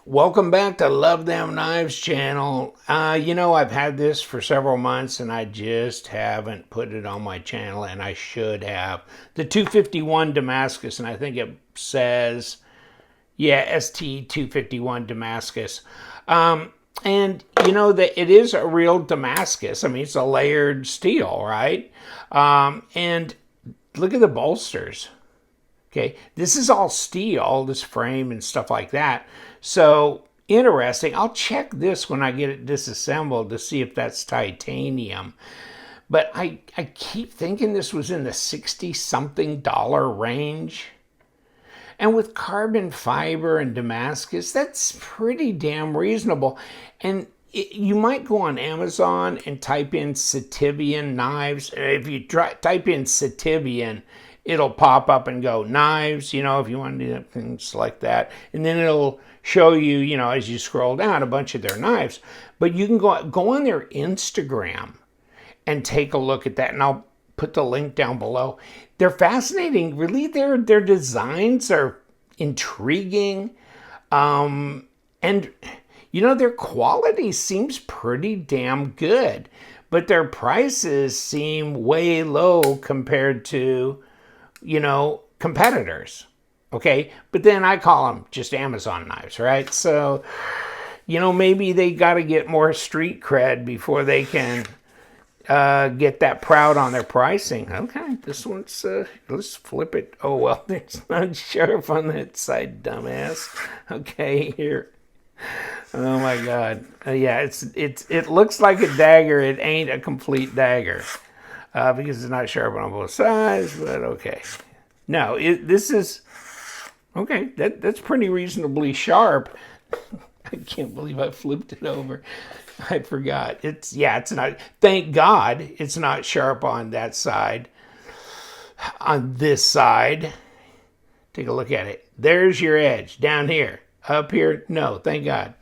Welcome back to Love Them Knives channel. I've had this for several months and I just haven't put it on my channel, and I should have. The 251 Damascus, and I think it says, ST251 Damascus. That it is a real Damascus. I mean, it's a layered steel, right? And look at the bolsters. Okay, this is all steel, this frame and stuff like that. So interesting. I'll check this when I get it disassembled to see if that's titanium. But I keep thinking this was in the $60-something range. And with carbon fiber and Damascus, that's pretty damn reasonable. And you might go on Amazon and type in Sitivien knives. If you type in Sitivien, it'll pop up and go knives, if you want to do things like that. And then it'll show you, as you scroll down, a bunch of their knives. But you can go on their Instagram and take a look at that. And I'll put the link down below. They're fascinating. Really, their designs are intriguing. And, their quality seems pretty damn good. But their prices seem way low compared to competitors. Okay, but then I call them just Amazon knives, right? So, maybe they got to get more street cred before they can get that proud on their pricing. Okay, this one's, let's flip it. Oh, well, there's not sharp on that side, dumbass. Okay, here. Oh my God. It looks like a dagger. It ain't a complete dagger. Because it's not sharp on both sides, but okay. No, this is, okay, that's pretty reasonably sharp. I can't believe I flipped it over. I forgot. It's not, thank God it's not sharp on that side. On this side, take a look at it. There's your edge, down here. Up here, no, thank God.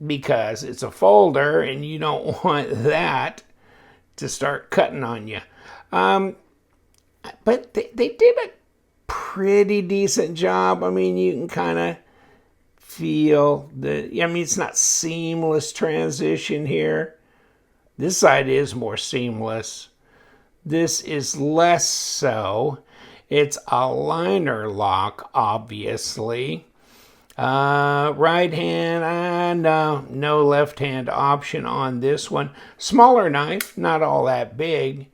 Because it's a folder and you don't want that to start cutting on you. But they did a pretty decent job. I mean, you can kind of feel it's not seamless transition here. This side is more seamless. This is less so. It's a liner lock, obviously. Right hand, no left hand option on this one. Smaller knife, not all that big.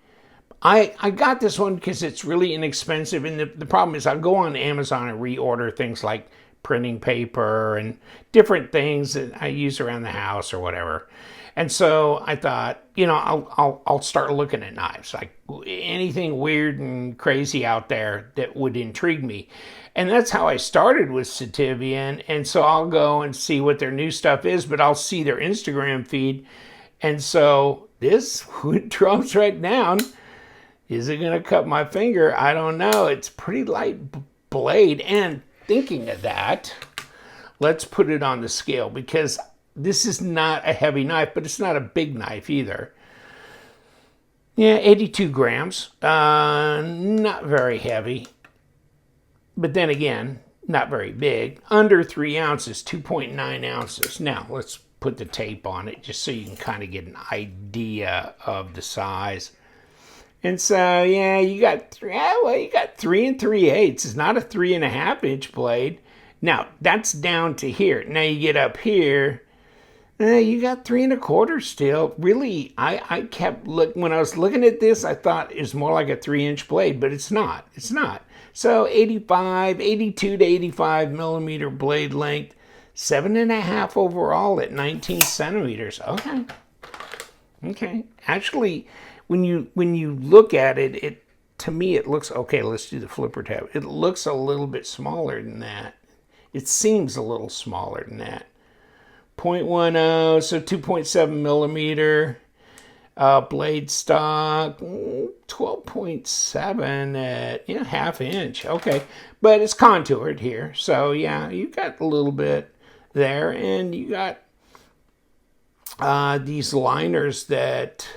I got this one because it's really inexpensive, and the problem is I'll go on Amazon and reorder things like printing paper and different things that I use around the house or whatever. And so I thought, I'll start looking at knives, like anything weird and crazy out there that would intrigue me. And that's how I started with Sitivien. And so I'll go and see what their new stuff is, but I'll see their Instagram feed. And so this wood drops right down. Is it going to cut my finger? I don't know. It's pretty light blade. And thinking of that, let's put it on the scale, because this is not a heavy knife, but it's not a big knife either. 82 grams. Not very heavy. But then again, not very big. Under 3 ounces, 2.9 ounces. Now, let's put the tape on it just so you can kind of get an idea of the size. And so, you got 3 3/8. It's not a 3.5-inch blade. Now, that's down to here. Now you get up here, you got 3 1/4 still. Really, I kept when I was looking at this, I thought it was more like a 3-inch blade, but it's not. It's not. So 82 to 85 millimeter blade length, 7.5 overall at 19 centimeters. Okay. Actually, when you look at it, to me it looks okay. Let's do the flipper tab. It looks a little bit smaller than that. It seems a little smaller than that. 0.10, so 2.7 millimeter. Blade stock, 12.7 at ½ inch. Okay, but it's contoured here. So you got a little bit there, and you got these liners that,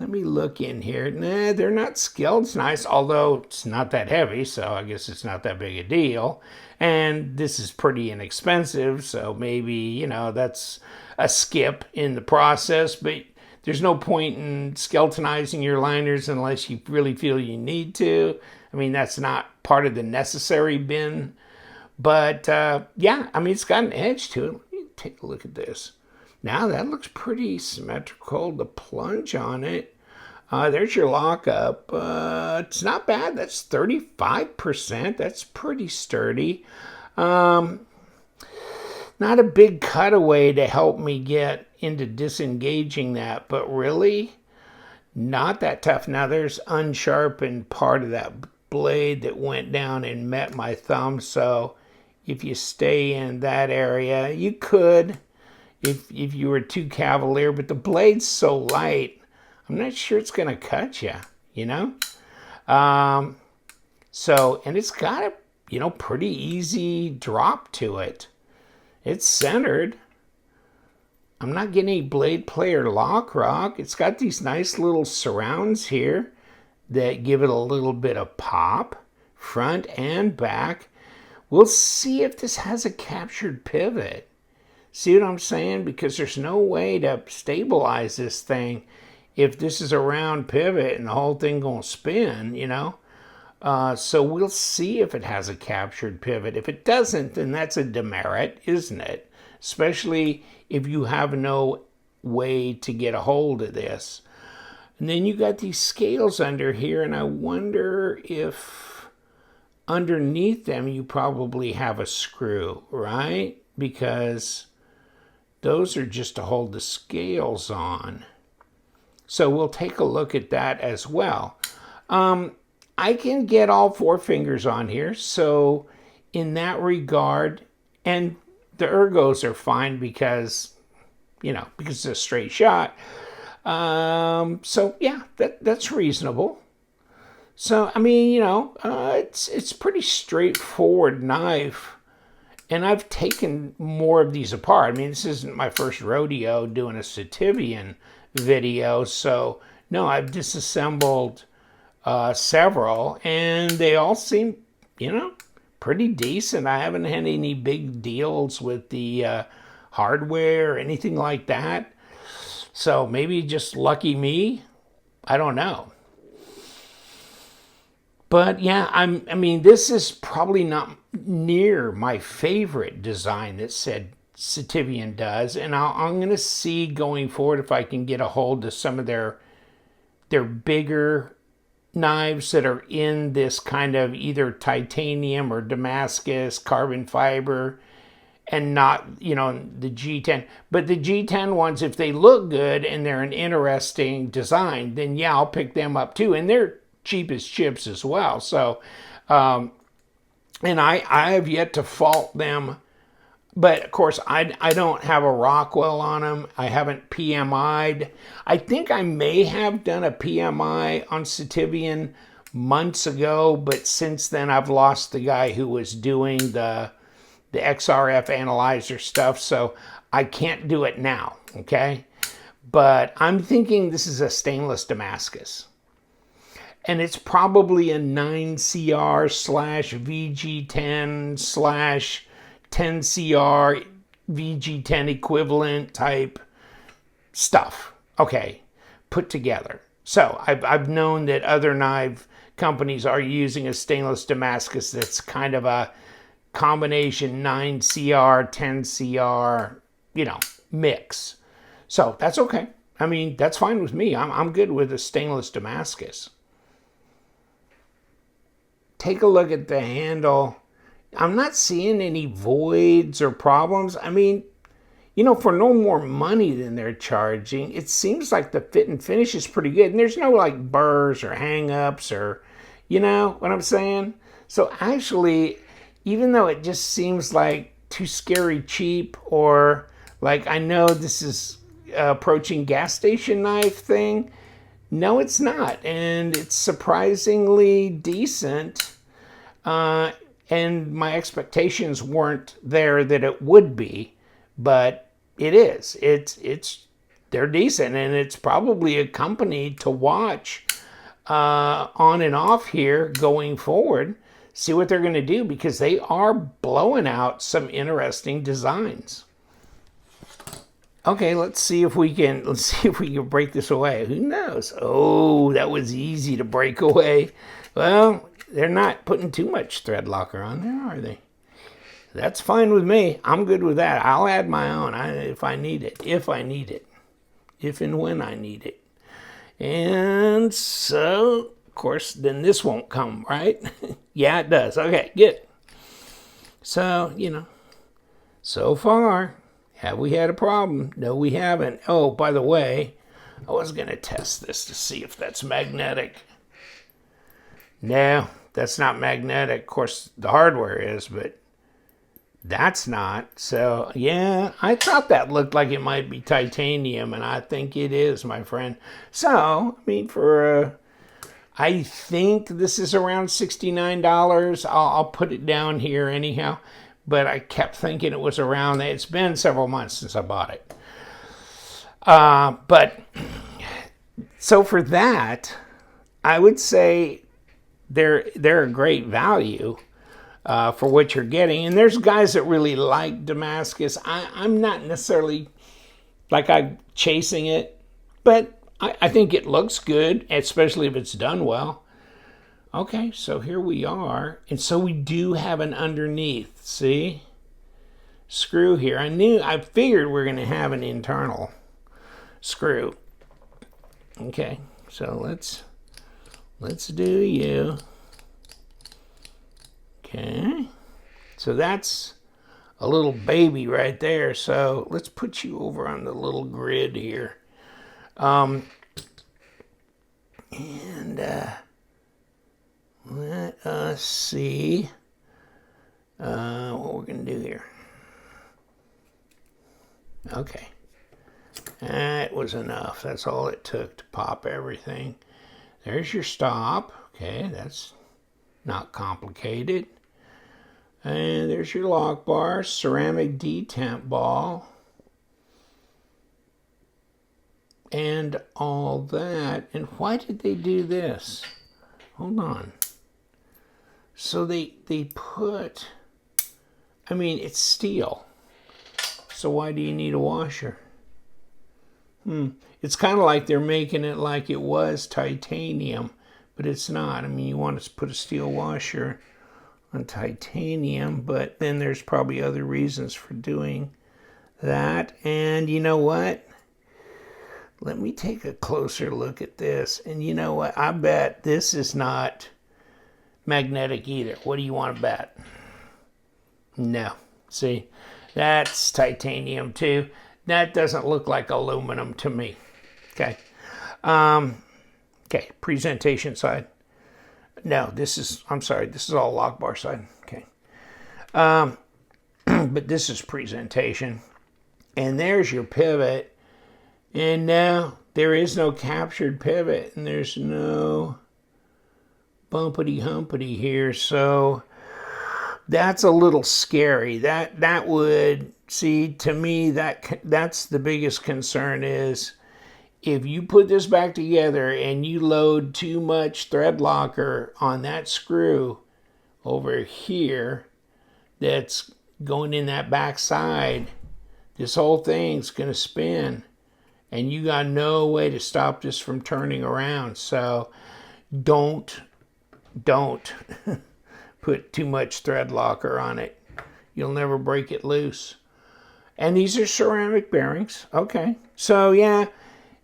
Let me look in here. Nah, they're not scaled. It's nice, although it's not that heavy, so I guess it's not that big a deal. And this is pretty inexpensive, so maybe, you know, that's a skip in the process, but there's no point in skeletonizing your liners unless you really feel you need to. I mean, that's not part of the necessary bin. But yeah, I mean, it's got an edge to it. Let me take a look at this. Now that looks pretty symmetrical. The plunge on it. There's your lockup. It's not bad. That's 35%. That's pretty sturdy. Not a big cutaway to help me get into disengaging that, but really not that tough. Now there's unsharpened part of that blade that went down and met my thumb, so if you stay in that area, you could if you were too cavalier, but the blade's so light, I'm not sure it's going to cut you, you know? So, and it's got a, you know, pretty easy drop to it. It's centered. I'm not getting any blade play or lock rock. It's got these nice little surrounds here that give it a little bit of pop, front and back. We'll see if this has a captured pivot. See what I'm saying? Because there's no way to stabilize this thing if this is a round pivot and the whole thing gonna spin, you know? So we'll see if it has a captured pivot. If it doesn't, then that's a demerit, isn't it? Especially if you have no way to get a hold of this. And then you got these scales under here, and I wonder if underneath them you probably have a screw, right? Because those are just to hold the scales on. So we'll take a look at that as well. I can get all four fingers on here, so in that regard, and the ergos are fine because, you know, because it's a straight shot. So yeah, that's reasonable. So, I mean, you know, it's pretty straightforward knife. And I've taken more of these apart. I mean, this isn't my first rodeo doing a Sitivien video. So, no, I've disassembled several. And they all seem, you know, pretty decent. I haven't had any big deals with the hardware or anything like that. So, maybe just lucky me. I don't know. But yeah, I mean, this is probably not near my favorite design that Sitivien does, and I'm going to see going forward if I can get a hold of some of their bigger knives that are in this kind of either titanium or Damascus carbon fiber, and not, you know, the G10. But the G10 ones, if they look good and they're an interesting design, then yeah, I'll pick them up too, and they're cheap as chips as well. So, and I have yet to fault them, but of course I don't have a Rockwell on them. I haven't PMI'd. I think I may have done a PMI on Sitivien months ago, but since then I've lost the guy who was doing the XRF analyzer stuff, so I can't do it now, okay? But I'm thinking this is a stainless Damascus. And it's probably a 9CR/VG10/10CR VG10 equivalent type stuff. Okay, put together. So I've known that other knife companies are using a stainless Damascus that's kind of a combination 9CR, 10CR, you know, mix. So that's okay. I mean, that's fine with me. I'm good with a stainless Damascus. Take a look at the handle. I'm not seeing any voids or problems. I mean, you know, for no more money than they're charging, it seems like the fit and finish is pretty good. And there's no like burrs or hang-ups or, you know what I'm saying? So actually, even though it just seems like too scary cheap, or like I know this is approaching gas station knife thing, no, it's not. And it's surprisingly decent. And my expectations weren't there that it would be, but it is. It's they're decent, and it's probably a company to watch on and off here going forward. See what they're going to do, because they are blowing out some interesting designs. Okay, let's see if we can break this away. Who knows? Oh, that was easy to break away. Well, they're not putting too much thread locker on there, are they? That's fine with me. I'm good with that. I'll add my own if I need it. If and when I need it. And so, of course, then this won't come, right? Yeah, it does. Okay, good. So, so far, have we had a problem? No, we haven't. Oh, by the way, I was going to test this to see if that's magnetic. No, that's not magnetic. Of course, the hardware is, but that's not. So, yeah, I thought that looked like it might be titanium, and I think it is, my friend. So, I mean, I think this is around $69. I'll put it down here anyhow, but I kept thinking it was around that. It's been several months since I bought it. But, so for that, I would say they're a great value. For what you're getting. And there's guys that really like Damascus. I'm not necessarily I'm chasing it, but I think it looks good, especially if it's done well. Okay, so here we are. And so we do have an underneath, see? Screw here. I figured we're going to have an internal screw. Okay, so let's do you. Okay, so that's a little baby right there. So let's put you over on the little grid here. And let us see what we're going to do here. Okay, that was enough. That's all it took to pop everything. There's your stop. Okay, that's not complicated. And there's your lock bar, ceramic detemp ball, and all that. And why did they do this? Hold on. So they put, I mean, it's steel. So why do you need a washer? It's kind of like they're making it like it was titanium, but it's not. I mean, you want to put a steel washer on titanium, but then there's probably other reasons for doing that. And you know what? Let me take a closer look at this. And you know what? I bet this is not magnetic either. What do you want to bet? No. See, that's titanium too. That doesn't look like aluminum to me. Okay. Okay, presentation side. No, I'm sorry, this is all lock bar side. Okay. But this is presentation. And there's your pivot. And now there is no captured pivot, and there's no bumpity humpity here. So that's a little scary. That would, see, to me, that's the biggest concern is if you put this back together and you load too much thread locker on that screw over here that's going in that back side, this whole thing's going to spin, and you got no way to stop this from turning around. So don't put too much thread locker on it. You'll never break it loose. And these are ceramic bearings. Okay, so yeah,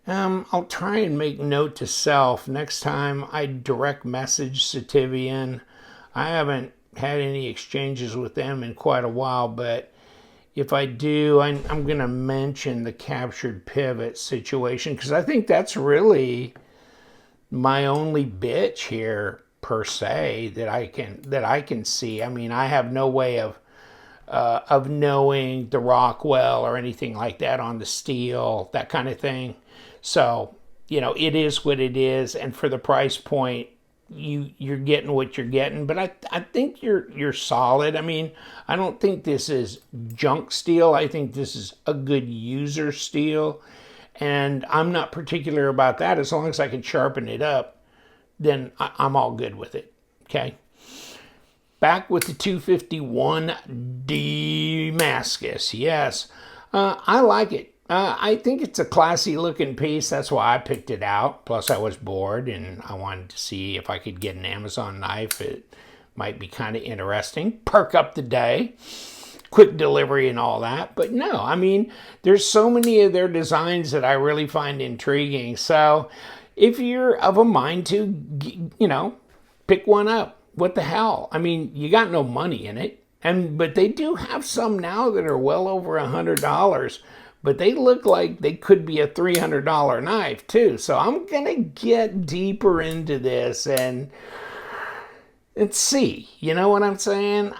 I'll try and make note to self next time I direct message Sitivien. I haven't had any exchanges with them in quite a while, but if I do, I'm going to mention the captured pivot situation, because I think that's really my only bitch here per se that I can see. I mean, I have no way of knowing the Rockwell or anything like that on the steel, that kind of thing. So, it is what it is, and for the price point, you're getting what you're getting. But I think you're solid. I mean, I don't think this is junk steel. I think this is a good user steel, And I'm not particular about that. As long as I can sharpen it up, then I'm all good with it. Okay. Back with the 251 Damascus. Yes, I like it. I think it's a classy looking piece. That's why I picked it out. Plus, I was bored and I wanted to see if I could get an Amazon knife. It might be kind of interesting. Perk up the day. Quick delivery and all that. But no, I mean, there's so many of their designs that I really find intriguing. So if you're of a mind to, pick one up. What the hell? I mean, you got no money in it. But they do have some now that are well over $100. But they look like they could be a $300 knife too. So I'm going to get deeper into this and see. You know what I'm saying?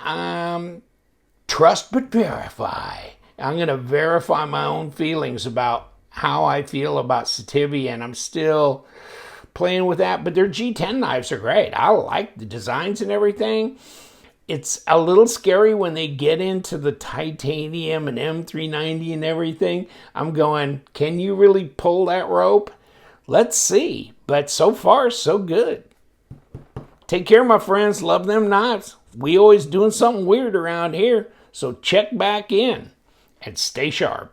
Trust but verify. I'm going to verify my own feelings about how I feel about Sitivien. I'm still playing with that, but their G10 knives are great. I like the designs and everything. It's a little scary when they get into the titanium and M390 and everything. I'm going, can you really pull that rope? Let's see. But so far, so good. Take care, my friends. Love them knives. We always doing something weird around here. So check back in and stay sharp.